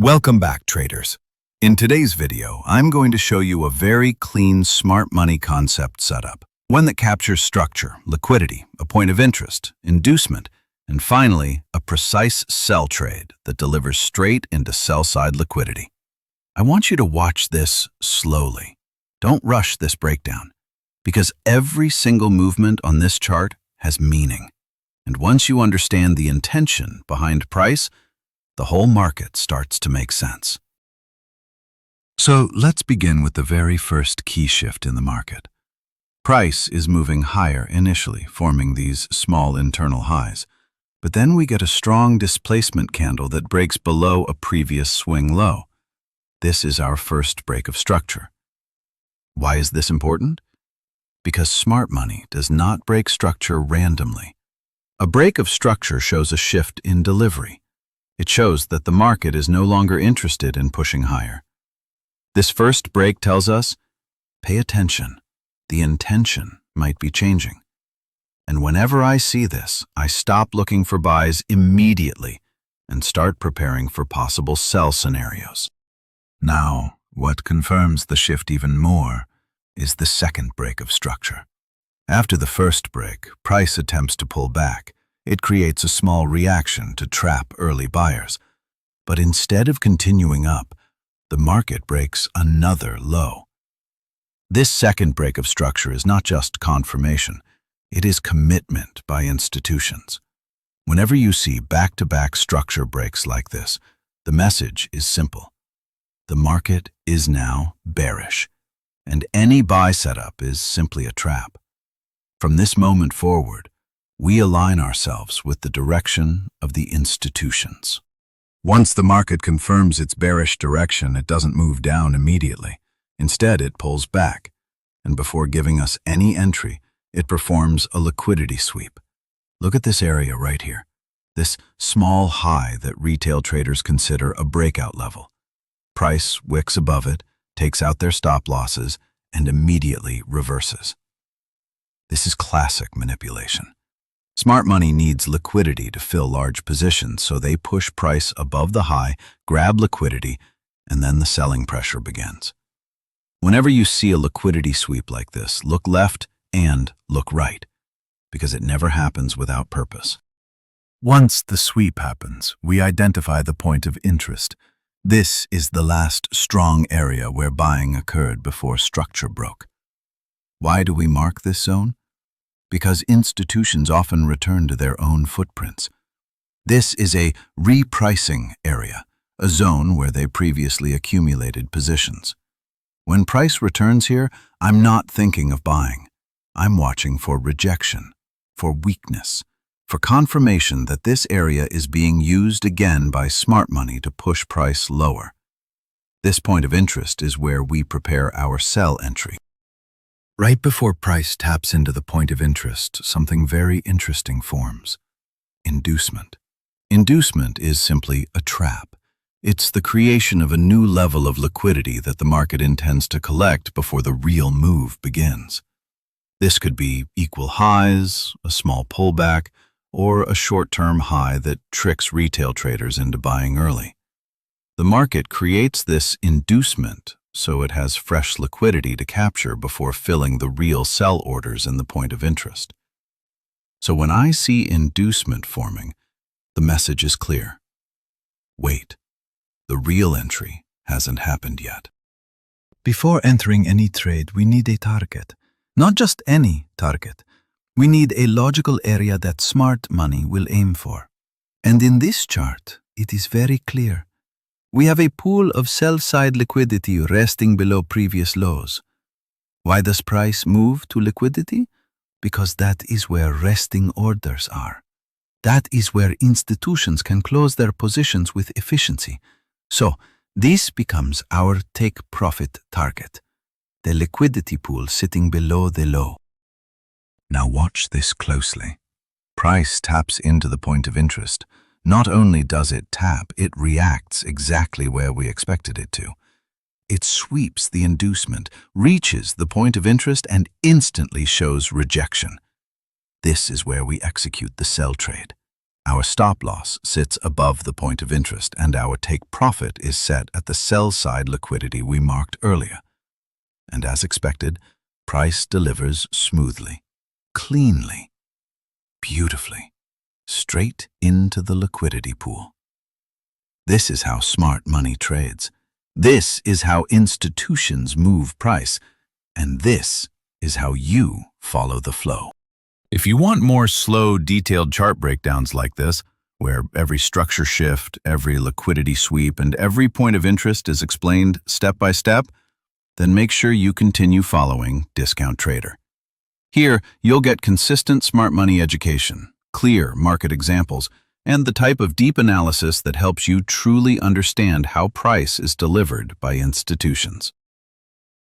Welcome back, traders. In today's video, I'm going to show you a very clean smart money concept setup, one that captures structure, liquidity, a point of interest, inducement, and finally, a precise sell trade that delivers straight into sell-side liquidity. I want you to watch this slowly. Don't rush this breakdown, because every single movement on this chart has meaning. And once you understand the intention behind price, the whole market starts to make sense. So let's begin with the very first key shift in the market. Price is moving higher initially, forming these small internal highs. But then we get a strong displacement candle that breaks below a previous swing low. This is our first break of structure. Why is this important? Because smart money does not break structure randomly. A break of structure shows a shift in delivery. It shows that the market is no longer interested in pushing higher. This first break tells us, pay attention. The intention might be changing. And whenever I see this, I stop looking for buys immediately and start preparing for possible sell scenarios. Now, what confirms the shift even more is the second break of structure. After the first break, price attempts to pull back. It creates a small reaction to trap early buyers. But instead of continuing up, the market breaks another low. This second break of structure is not just confirmation, it is commitment by institutions. Whenever you see back-to-back structure breaks like this, the message is simple. The market is now bearish, and any buy setup is simply a trap. From this moment forward, we align ourselves with the direction of the institutions. Once the market confirms its bearish direction, it doesn't move down immediately. Instead, it pulls back, and before giving us any entry, it performs a liquidity sweep. Look at this area right here, this small high that retail traders consider a breakout level. Price wicks above it, takes out their stop losses, and immediately reverses. This is classic manipulation. Smart money needs liquidity to fill large positions, so they push price above the high, grab liquidity, and then the selling pressure begins. Whenever you see a liquidity sweep like this, look left and look right, because it never happens without purpose. Once the sweep happens, we identify the point of interest. This is the last strong area where buying occurred before structure broke. Why do we mark this zone? Because institutions often return to their own footprints. This is a repricing area, a zone where they previously accumulated positions. When price returns here, I'm not thinking of buying. I'm watching for rejection, for weakness, for confirmation that this area is being used again by smart money to push price lower. This point of interest is where we prepare our sell entry. Right before price taps into the point of interest, something very interesting forms. Inducement. Inducement is simply a trap. It's the creation of a new level of liquidity that the market intends to collect before the real move begins. This could be equal highs, a small pullback, or a short-term high that tricks retail traders into buying early. The market creates this inducement so it has fresh liquidity to capture before filling the real sell orders in the point of interest. So when I see inducement forming, the message is clear. Wait, the real entry hasn't happened yet. Before entering any trade, we need a target. Not just any target. We need a logical area that smart money will aim for. And in this chart, it is very clear. We have a pool of sell-side liquidity resting below previous lows. Why does price move to liquidity? Because that is where resting orders are. That is where institutions can close their positions with efficiency. So, this becomes our take-profit target, the liquidity pool sitting below the low. Now watch this closely. Price taps into the point of interest. Not only does it tap, it reacts exactly where we expected it to. It sweeps the inducement, reaches the point of interest, and instantly shows rejection. This is where we execute the sell trade. Our stop loss sits above the point of interest, and our take profit is set at the sell side liquidity we marked earlier. And as expected, price delivers smoothly, cleanly, beautifully, straight into the liquidity pool. This is how smart money trades. This is how institutions move price. And this is how you follow the flow. If you want more slow, detailed chart breakdowns like this, where every structure shift, every liquidity sweep, and every point of interest is explained step by step, then make sure you continue following Discount Trader. Here, you'll get consistent smart money education, clear market examples, and the type of deep analysis that helps you truly understand how price is delivered by institutions.